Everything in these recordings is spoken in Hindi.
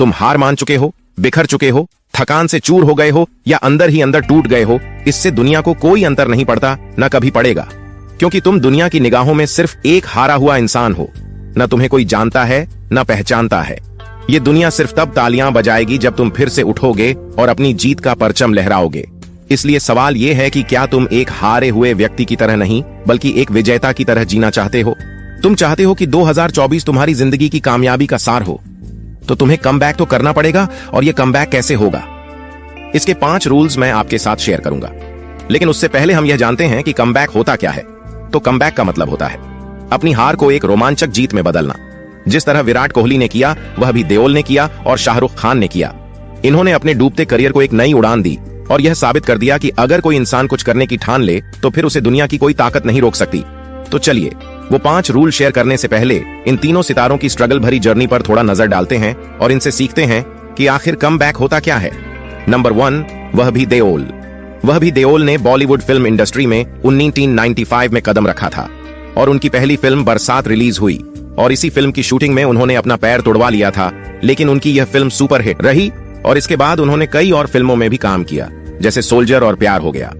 तुम हार मान चुके हो, बिखर चुके हो, थकान से चूर हो गए हो या अंदर ही अंदर टूट गए हो, इससे दुनिया को कोई अंतर नहीं पड़ता, न कभी पड़ेगा, क्योंकि तुम दुनिया की निगाहों में सिर्फ एक हारा हुआ इंसान हो। न तुम्हें कोई जानता है, न पहचानता है। ये दुनिया सिर्फ तब तालियां बजाएगी जब तुम फिर से उठोगे और अपनी जीत का परचम लहराओगे। इसलिए सवाल यह है कि क्या तुम एक हारे हुए व्यक्ति की तरह नहीं, बल्कि एक विजेता की तरह जीना चाहते हो? तुम चाहते हो कि 2024 तुम्हारी जिंदगी की कामयाबी का सार हो, तो तुम्हें कमबैक तो करना पड़ेगा। और यह कमबैक कैसे होगा, इसके 5 रूल्स मैं आपके साथ शेयर करूंगा। लेकिन उससे पहले हम यह जानते हैं कि कमबैक होता क्या है। तो कमबैक का मतलब होता है अपनी हार को एक रोमांचक जीत में बदलना। जिस तरह विराट कोहली ने किया, वह भी देओल ने किया और शाहरुख खान ने किया। इन्होंने अपने डूबते करियर को एक नई उड़ान दी और यह साबित कर दिया कि अगर कोई इंसान कुछ करने की ठान ले तो फिर उसे दुनिया की कोई ताकत नहीं रोक सकती। तो चलिए, वो 5 रूल शेयर करने से पहले इन तीनों सितारों की स्ट्रगल भरी जर्नी पर थोड़ा नजर डालते हैं और इनसे सीखते हैं कि आखिर कमबैक होता क्या है। नंबर 1, वह भी देओल ने बॉलीवुड फिल्म इंडस्ट्री में 1995 में कदम रखा था और उनकी पहली फिल्म बरसात रिलीज हुई और इसी फिल्म की शूटिंग में उन्होंने अपना पैर तुड़वा लिया था। लेकिन उनकी यह फिल्म सुपरहिट रही और इसके बाद उन्होंने कई और फिल्मों में भी काम किया, जैसे सोल्जर और प्यार हो गया।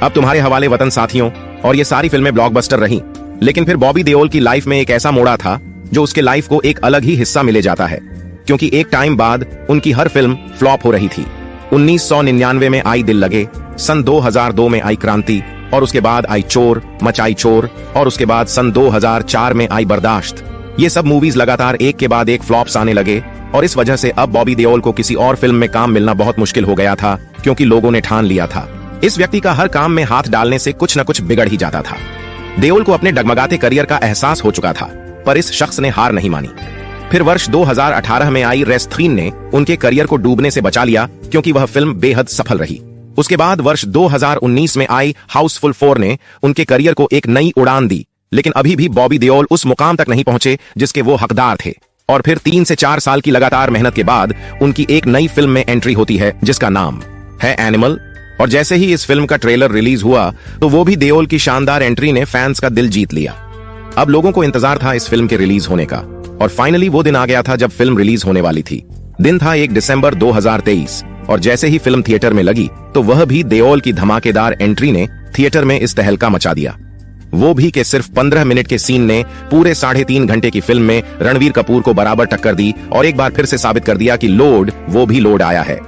अब तुम्हारे हवाले वतन साथियों, और ये सारी फिल्में ब्लॉकबस्टर रहीं। लेकिन फिर बॉबी देओल की लाइफ में एक ऐसा मोड़ा था जो उसके लाइफ को एक अलग ही हिस्सा मिले जाता है, क्योंकि एक टाइम बाद उनकी हर फिल्म फ्लॉप हो रही थी। 1999 में आई दिल लगे, सन 2002 में आई क्रांति, और उसके बाद आई चोर मचाई चोर, और उसके बाद सन 2004 में आई बर्दाश्त। ये सब मूवीज लगातार एक के बाद एक फ्लॉप्स आने लगे और इस वजह से अब बॉबी देओल को किसी और फिल्म में काम मिलना बहुत मुश्किल हो गया था, क्योंकि लोगों ने ठान लिया था इस व्यक्ति का हर काम में हाथ डालने से कुछ न कुछ बिगड़ ही जाता था। देओल को अपने डगमगाते करियर का एहसास हो चुका था, पर इस शख्स ने हार नहीं मानी। फिर वर्ष 2018 में आई रेस-3 ने उनके करियर को डूबने से बचा लिया, क्योंकि वह फिल्म बेहद सफल रही। उसके बाद वर्ष 2019 में आई हाउसफुल 4 ने उनके करियर को एक नई उड़ान दी। लेकिन अभी भी बॉबी देओल उस मुकाम तक नहीं पहुंचे जिसके वो हकदार थे। और फिर 3 से 4 साल की लगातार मेहनत के बाद उनकी एक नई फिल्म में एंट्री होती है, जिसका नाम है एनिमल। और जैसे ही इस फिल्म का ट्रेलर रिलीज हुआ तो वो भी देओल की शानदार एंट्री ने फैंस का दिल जीत लिया। अब लोगों को इंतजार था इस फिल्म के रिलीज होने का, और फाइनली वो दिन आ गया था जब फिल्म रिलीज होने वाली थी। दिन था 1 दिसंबर 2023, और जैसे ही फिल्म थिएटर में लगी तो वह भी देओल की धमाकेदार एंट्री ने थिएटर में इस तहलका मचा दिया। वो भी कि सिर्फ 15 मिनट के सीन ने पूरे 3.5 घंटे की फिल्म में रणवीर कपूर को बराबर टक्कर दी और एक बार फिर से साबित कर दिया कि लोड वो भी लोड आया है।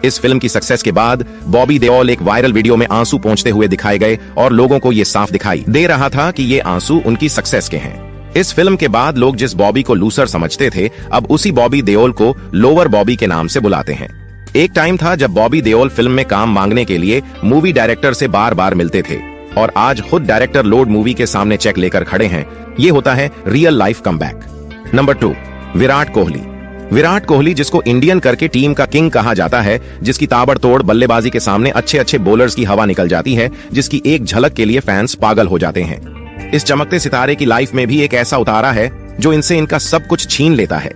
इस फिल्म की सक्सेस के बाद बॉबी देओल एक वायरल वीडियो में आंसू पोंछते हुए दिखाए गए और लोगों को ये साफ दिखाई दे रहा था कि ये आंसू उनकी सक्सेस के हैं। इस फिल्म के बाद लोग जिस बॉबी को लूसर समझते थे, अब उसी बॉबी देओल को लोअर बॉबी के नाम से बुलाते हैं। एक टाइम था जब बॉबी देओल फिल्म में काम मांगने के लिए मूवी डायरेक्टर से बार बार मिलते थे, और आज खुद डायरेक्टर लोड मूवी के सामने चेक लेकर खड़े हैं। ये होता है real life comeback. Number 2, Virat Kohli, जिसको इंडियन करके टीम का किंग कहा जाता है, जिसकी ताबड़तोड़ बल्लेबाजी के सामने अच्छे अच्छे बॉलर्स की हवा निकल जाती है, जिसकी एक झलक के लिए फैंस पागल हो जाते हैं। इस चमकते सितारे की लाइफ में भी एक ऐसा उतारा है जो इनसे इनका सब कुछ छीन लेता है।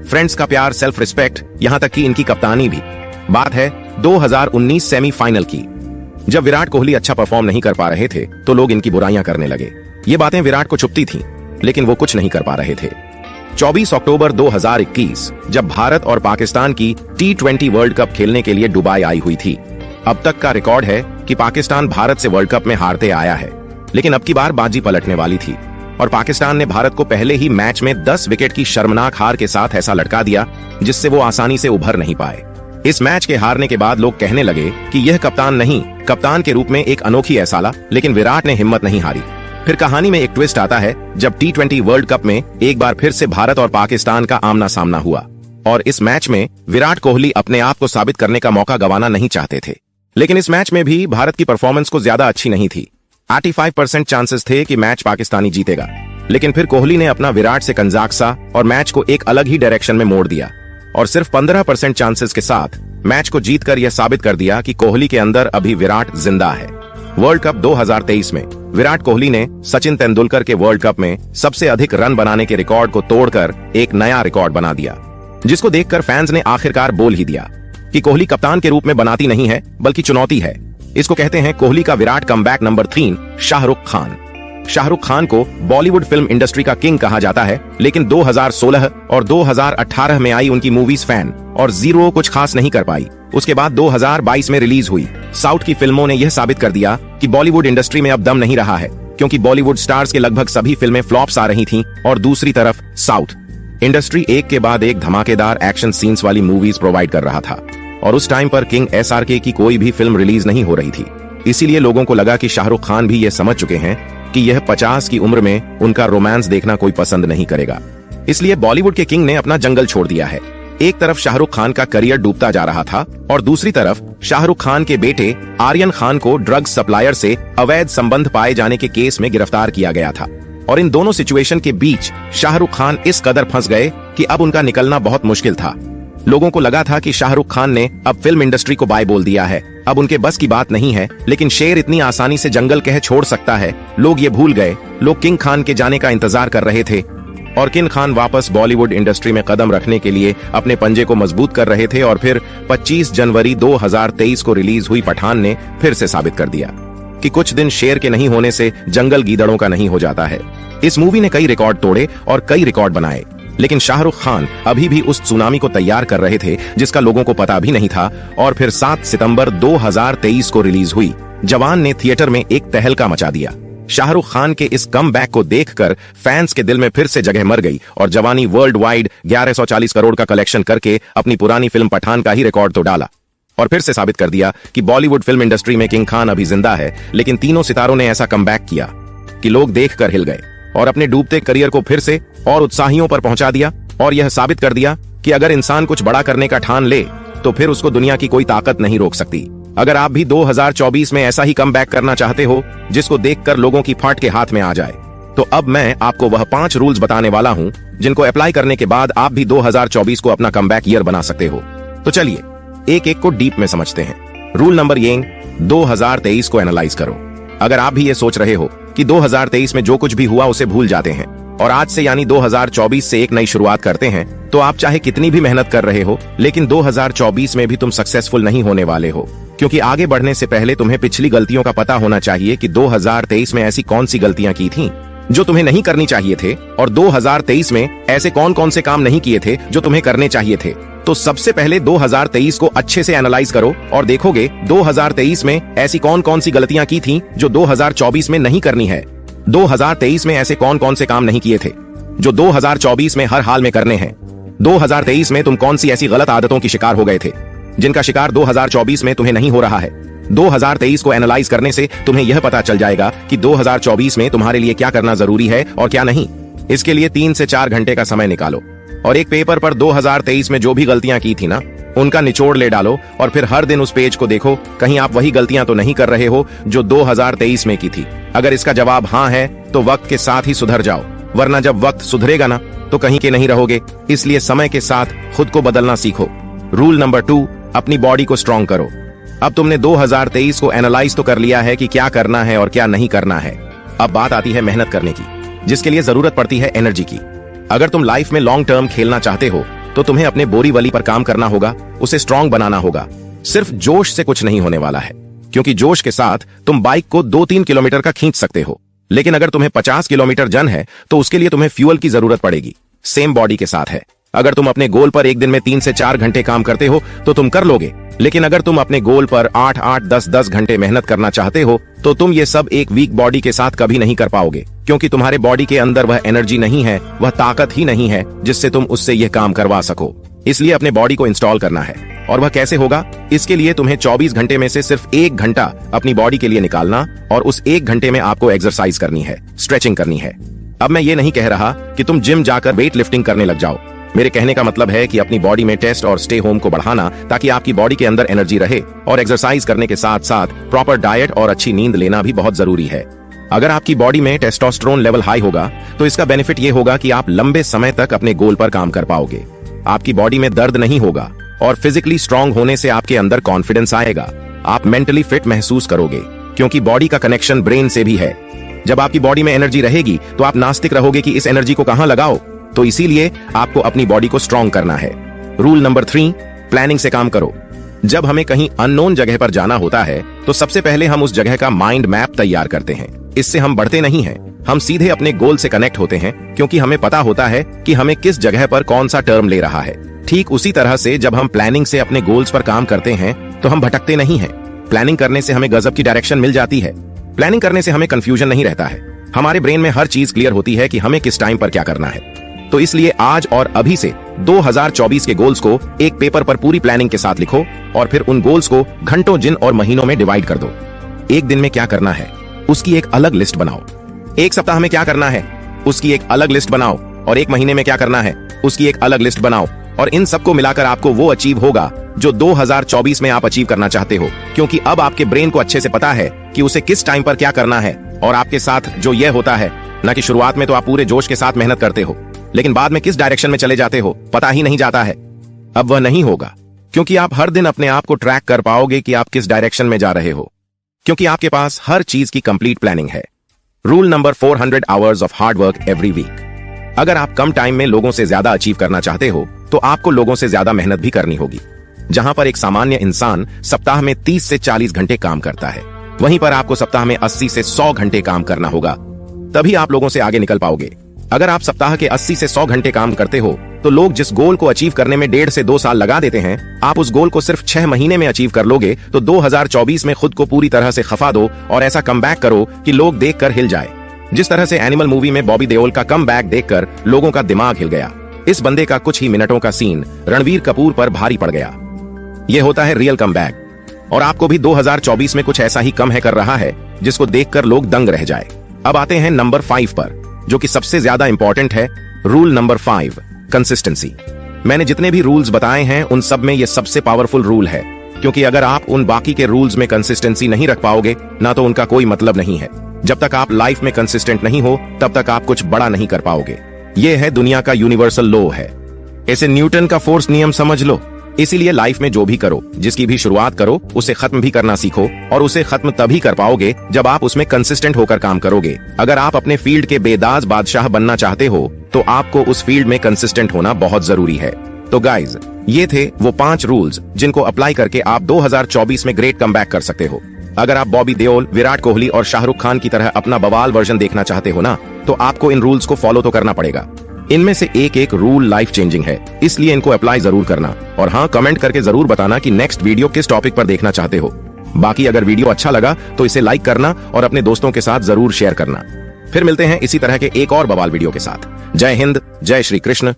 फ्रेंड्स का प्यार, सेल्फ रिस्पेक्ट, यहाँ तक कि इनकी कप्तानी भी। बात है 2019 सेमीफाइनल की। जब विराट कोहली अच्छा परफॉर्म नहीं कर पा रहे थे तो लोग इनकी बुराइयां करने लगे। ये बातें विराट को चुभती थीं, लेकिन वो कुछ नहीं कर पा रहे थे। 24 अक्टूबर 2021 जब भारत और पाकिस्तान की T20 वर्ल्ड कप खेलने के लिए दुबई आई हुई थी। अब तक का रिकॉर्ड है कि पाकिस्तान भारत से वर्ल्ड कप में हारते आया है, लेकिन अब की बार बाजी पलटने वाली थी और पाकिस्तान ने भारत को पहले ही मैच में 10 विकेट की शर्मनाक हार के साथ ऐसा लटका दिया जिससे वो आसानी से उभर नहीं पाए। इस मैच के हारने के बाद लोग कहने लगे कि यह कप्तान नहीं, कप्तान के रूप में एक अनोखी ऐसाला, लेकिन विराट ने हिम्मत नहीं हारी। फिर कहानी में एक ट्विस्ट आता है जब T20 वर्ल्ड कप में एक बार फिर से भारत और पाकिस्तान का आमना सामना हुआ, और इस मैच में विराट कोहली अपने आप को साबित करने का मौका गंवाना नहीं चाहते थे। लेकिन इस मैच में भी भारत की परफॉर्मेंस को ज्यादा अच्छी नहीं थी। 85% चांसेस थे कि मैच पाकिस्तानी जीतेगा, लेकिन फिर कोहली ने अपना विराट से कंजाकसा और मैच को एक अलग ही डायरेक्शन में मोड़ दिया, और सिर्फ 15% चांसेस के साथ मैच को जीतकर यह साबित कर दिया कि कोहली के अंदर अभी विराट जिंदा है। वर्ल्ड कप 2023 में विराट कोहली ने सचिन तेंदुलकर के वर्ल्ड कप में सबसे अधिक रन बनाने के रिकॉर्ड को तोड़कर एक नया रिकॉर्ड बना दिया, जिसको देखकर फैंस ने आखिरकार बोल ही दिया कि कोहली कप्तान के रूप में बनाती नहीं है बल्कि चुनौती है। इसको कहते हैं कोहली का विराट कमबैक। नंबर 3, शाहरुख खान। शाहरुख खान को बॉलीवुड फिल्म इंडस्ट्री का किंग कहा जाता है, लेकिन 2016 और 2018 में आई उनकी मूवीज फैन और जीरो कुछ खास नहीं कर पाई। उसके बाद 2022 में रिलीज हुई साउथ की फिल्मों ने यह साबित कर दिया कि बॉलीवुड इंडस्ट्री में अब दम नहीं रहा है, क्योंकि बॉलीवुड स्टार्स के लगभग सभी फिल्में फ्लॉप्स आ रही थीं और दूसरी तरफ साउथ इंडस्ट्री एक के बाद एक धमाकेदार एक्शन सीन्स वाली मूवीज प्रोवाइड कर रहा था। और उस टाइम पर किंग SRK की कोई भी फिल्म रिलीज नहीं हो रही थी। इसीलिए लोगों को लगा कि शाहरुख खान भी ये समझ चुके हैं कि यह 50 की उम्र में उनका रोमांस देखना कोई पसंद नहीं करेगा। इसलिए बॉलीवुड के किंग ने अपना जंगल छोड़ दिया है। एक तरफ शाहरुख खान का करियर डूबता जा रहा था और दूसरी तरफ शाहरुख खान के बेटे आर्यन खान को ड्रग्स सप्लायर से अवैध संबंध पाए जाने के केस में गिरफ्तार किया गया था। और इन दोनों सिचुएशन के बीच शाहरुख खान इस कदर फंस गए कि अब उनका निकलना बहुत मुश्किल था। लोगों को लगा था कि शाहरुख खान ने अब फिल्म इंडस्ट्री को बाय बोल दिया है, अब उनके बस की बात नहीं है, लेकिन शेर इतनी आसानी से जंगल कह छोड़ सकता है, लोग ये भूल गए। लोग किंग खान के जाने का इंतजार कर रहे थे और किंग खान वापस बॉलीवुड इंडस्ट्री में कदम रखने के लिए अपने पंजे को मजबूत कर रहे थे। और फिर 25 जनवरी 2023 को रिलीज हुई पठान ने फिर से साबित कर दिया कि कुछ दिन शेर के नहीं होने से जंगल गीदड़ों का नहीं हो जाता है। इस मूवी ने कई रिकॉर्ड तोड़े और कई रिकॉर्ड बनाए, लेकिन शाहरुख खान अभी भी उस सुनामी को तैयार कर रहे थे जिसका लोगों को पता भी नहीं था। और फिर 7 सितंबर 2023 को रिलीज हुई जवान ने थिएटर में एक तहलका मचा दिया। शाहरुख खान के इस कम बैक को देखकर फैंस के दिल में फिर से जगह मर गई और जवानी वर्ल्ड वाइड 1140 करोड़ का कलेक्शन करके अपनी पुरानी फिल्म पठान का ही रिकॉर्ड तो डाला और फिर से साबित कर दिया कि बॉलीवुड फिल्म इंडस्ट्री में किंग खान अभी जिंदा है। लेकिन तीनों सितारों ने ऐसा कमबैक किया कि लोग देखकर हिल गए और अपने डूबते करियर को फिर से और उत्साहियों पर पहुंचा दिया और यह साबित कर दिया कि अगर इंसान कुछ बड़ा करने का ठान ले तो फिर उसको दुनिया की कोई ताकत नहीं रोक सकती। अगर आप भी 2024 में ऐसा ही कमबैक करना चाहते हो जिसको देखकर लोगों की फट के हाथ में आ जाए, तो अब मैं आपको वह 5 रूल्स बताने वाला हूं जिनको अप्लाई करने के बाद आप भी 2024 को अपना कमबैक ईयर बना सकते हो। तो चलिए एक एक को डीप में समझते हैं। रूल नंबर 1, 2023 को एनालाइज करो। अगर आप भी ये सोच रहे हो कि 2023 में जो कुछ भी हुआ उसे भूल जाते हैं और आज से यानी 2024 से एक नई शुरुआत करते हैं, तो आप चाहे कितनी भी मेहनत कर रहे हो, लेकिन 2024 में भी तुम सक्सेसफुल नहीं होने वाले हो। क्योंकि आगे बढ़ने से पहले तुम्हें पिछली गलतियों का पता होना चाहिए कि 2023 में ऐसी कौन सी गलतियां की थीं जो तुम्हें नहीं करनी चाहिए थे और 2023 में ऐसे कौन कौन से काम नहीं किए थे जो तुम्हें करने चाहिए थे। तो सबसे पहले 2023 को अच्छे से एनालाइज करो और देखोगे 2023 में ऐसी कौन कौन सी गलतियां की थीं जो 2024 में नहीं करनी है। 2023 में ऐसे कौन कौन से काम नहीं किए थे जो 2024 में हर हाल में करने हैं। 2023 में तुम कौन सी ऐसी गलत आदतों की शिकार हो गए थे जिनका शिकार 2024 में तुम्हें नहीं हो रहा है। 2023 को एनालाइज करने से तुम्हें यह पता चल जाएगा कि 2024 में तुम्हारे लिए क्या करना जरूरी है और क्या नहीं। इसके लिए 3 से 4 घंटे का समय निकालो और एक पेपर पर 2023 में जो भी गलतियां की थी ना, उनका निचोड़ ले डालो और फिर हर दिन उस पेज को देखो, कहीं आप वही गलतियां तो नहीं कर रहे हो जो 2023 में की थी। अगर इसका जवाब हाँ है तो वक्त के साथ ही सुधर जाओ, वरना जब वक्त सुधरेगा ना तो कहीं के नहीं रहोगे। इसलिए समय के साथ खुद को बदलना सीखो। रूल नंबर 2, अपनी बॉडी को स्ट्रॉन्ग करो। अब तुमने 2023 को एनालाइज तो कर लिया है कि क्या करना है और क्या नहीं करना है। अब बात आती है मेहनत करने की, जिसके लिए जरूरत पड़ती है एनर्जी की। अगर तुम लाइफ में लॉन्ग टर्म खेलना चाहते हो तो तुम्हें अपने बोरीवली पर काम करना होगा, उसे स्ट्रॉन्ग बनाना होगा। सिर्फ जोश से कुछ नहीं होने वाला है, क्योंकि जोश के साथ तुम बाइक को 2-3 किलोमीटर का खींच सकते हो, लेकिन अगर तुम्हें 50 किलोमीटर जन है तो उसके लिए तुम्हें फ्यूल की जरूरत पड़ेगी। सेम बॉडी के साथ है। अगर तुम अपने गोल पर एक दिन में 3 से 4 घंटे काम करते हो तो तुम कर लोगे, लेकिन अगर तुम अपने गोल पर 8-8, 10-10 घंटे मेहनत करना चाहते हो तो तुम ये सब एक वीक बॉडी के साथ कभी नहीं कर पाओगे, क्योंकि तुम्हारे बॉडी के अंदर वह एनर्जी नहीं है, वह ताकत ही नहीं है जिससे तुम उससे यह काम करवा सको। इसलिए अपने बॉडी को इंस्टॉल करना है। और वह कैसे होगा? इसके लिए तुम्हें 24 घंटे में से सिर्फ 1 घंटा अपनी बॉडी के लिए निकालना और उस 1 घंटे में आपको एक्सरसाइज करनी है, स्ट्रेचिंग करनी है। अब मैं ये नहीं कह रहा कि तुम जिम जाकर वेट लिफ्टिंग करने लग जाओ। मेरे कहने का मतलब है कि अपनी बॉडी में टेस्ट और स्टे होम को बढ़ाना, ताकि आपकी बॉडी के अंदर एनर्जी रहे। और एक्सरसाइज करने के साथ साथ प्रॉपर डाइट और अच्छी नींद लेना भी बहुत जरूरी है। अगर आपकी बॉडी में टेस्टोस्टेरोन लेवल हाई होगा तो इसका बेनिफिट ये होगा कि आप लंबे समय तक अपने गोल पर काम कर पाओगे। आपकी बॉडी में दर्द नहीं होगा और फिजिकली स्ट्रांग होने से आपके अंदर कॉन्फिडेंस आएगा। आप मेंटली फिट महसूस करोगे, क्योंकि बॉडी का कनेक्शन ब्रेन से भी है। जब आपकी बॉडी में एनर्जी रहेगी तो आप नास्तिक रहोगे कि इस एनर्जी को कहां लगाओ। तो इसीलिए आपको अपनी बॉडी को स्ट्रांग करना है। रूल नंबर 3, प्लानिंग से काम करो। जब हमें कहीं अननोन जगह पर जाना होता है तो सबसे पहले हम उस जगह का माइंड मैप तैयार करते हैं। इससे हम बढ़ते नहीं हैं, हम सीधे अपने गोल से कनेक्ट होते हैं, क्योंकि हमें पता होता है कि हमें किस जगह पर कौन सा टर्म ले रहा है। ठीक उसी तरह से जब हम प्लानिंग से अपने गोल्स पर काम करते हैं तो हम भटकते नहीं हैं। प्लानिंग करने से हमें गजब की डायरेक्शन मिल जाती है। प्लानिंग करने से हमें कंफ्यूजन नहीं रहता है। हमारे ब्रेन में हर चीज क्लियर होती है कि हमें किस टाइम पर क्या करना है। तो इसलिए आज और अभी से 2024 के गोल्स को एक पेपर पर पूरी प्लानिंग के साथ लिखो और फिर उन गोल्स को घंटों, दिन और महीनों में डिवाइड कर दो। एक दिन में क्या करना है उसकी एक अलग लिस्ट बनाओ, एक सप्ताह में क्या करना है उसकी एक अलग लिस्ट बनाओ, और एक महीने में क्या करना है उसकी एक अलग लिस्ट बनाओ। और इन सबको मिलाकर आपको वो अचीव होगा जो 2024 में आप अचीव करना चाहते हो, क्योंकि अब आपके ब्रेन को अच्छे से पता है कि उसे किस टाइम पर क्या करना है। और आपके साथ जो यह होता है ना कि शुरुआत में तो आप पूरे जोश के साथ मेहनत करते हो, लेकिन बाद में किस डायरेक्शन में चले जाते हो पता ही नहीं जाता है। अब वह नहीं होगा, क्योंकि आप हर दिन अपने आप को ट्रैक कर पाओगे कि आप किस डायरेक्शन में जा रहे हो, क्योंकि आपके पास हर चीज की कंप्लीट प्लानिंग है। Rule number 400 hours of hard work every week. अगर आप कम टाइम में लोगों से ज्यादा अचीव करना चाहते हो तो आपको लोगों से ज्यादा मेहनत भी करनी होगी। जहां पर एक सामान्य इंसान सप्ताह में 30 से 40 घंटे काम करता है, वहीं पर आपको सप्ताह में 80 से 100 घंटे काम करना होगा, तभी आप लोगों से आगे निकल पाओगे। अगर आप सप्ताह के 80 से 100 घंटे काम करते हो तो लोग जिस गोल को अचीव करने में 1.5 से 2 साल लगा देते हैं, आप उस गोल को सिर्फ 6 महीने में अचीव कर लोगे। तो 2024 में खुद को पूरी तरह से खफा दो और ऐसा कमबैक करो कि लोग देखकर हिल जाए। जिस तरह से एनिमल मूवी में बॉबी देओल का कमबैक देखकर लोगों का दिमाग हिल गया, इस बंदे का कुछ ही मिनटों का सीन रणवीर कपूर पर भारी पड़ गया। यह होता है रियल कमबैक, और आपको भी 2024 में कुछ ऐसा ही कम है कर रहा है जिसको देखकर लोग दंग रह जाए। अब आते हैं नंबर 5 पर, जो कि सबसे ज्यादा इंपॉर्टेंट है। Rule number 5, consistency. मैंने जितने भी रूल्स बताए हैं उन सब में यह सबसे पावरफुल रूल है, क्योंकि अगर आप उन बाकी के रूल्स में कंसिस्टेंसी नहीं रख पाओगे ना तो उनका कोई मतलब नहीं है। जब तक आप लाइफ में कंसिस्टेंट नहीं हो तब तक आप कुछ बड़ा नहीं कर पाओगे। यह है दुनिया का यूनिवर्सल लॉ है। इसे न्यूटन का फोर्स नियम समझ लो। इसीलिए लाइफ में जो भी करो, जिसकी भी शुरुआत करो, उसे खत्म भी करना सीखो, और उसे खत्म तभी कर पाओगे जब आप उसमें कंसिस्टेंट होकर काम करोगे। अगर आप अपने फील्ड के बेदाज बादशाह बनना चाहते हो तो आपको उस फील्ड में कंसिस्टेंट होना बहुत जरूरी है। तो गाइज, ये थे वो 5 रूल्स जिनको अप्लाई करके आप 2024 में ग्रेट कमबैक कर सकते हो। अगर आप बॉबी देओल, विराट कोहली और शाहरुख खान की तरह अपना बवाल वर्जन देखना चाहते हो ना, तो आपको इन रूल्स को फॉलो तो करना पड़ेगा। इनमें से एक एक रूल लाइफ चेंजिंग है, इसलिए इनको अप्लाई जरूर करना। और हाँ, कमेंट करके जरूर बताना कि नेक्स्ट वीडियो किस टॉपिक पर देखना चाहते हो। बाकी अगर वीडियो अच्छा लगा तो इसे लाइक करना और अपने दोस्तों के साथ जरूर शेयर करना। फिर मिलते हैं इसी तरह के एक और बवाल वीडियो के साथ। जय हिंद, जय श्री कृष्ण।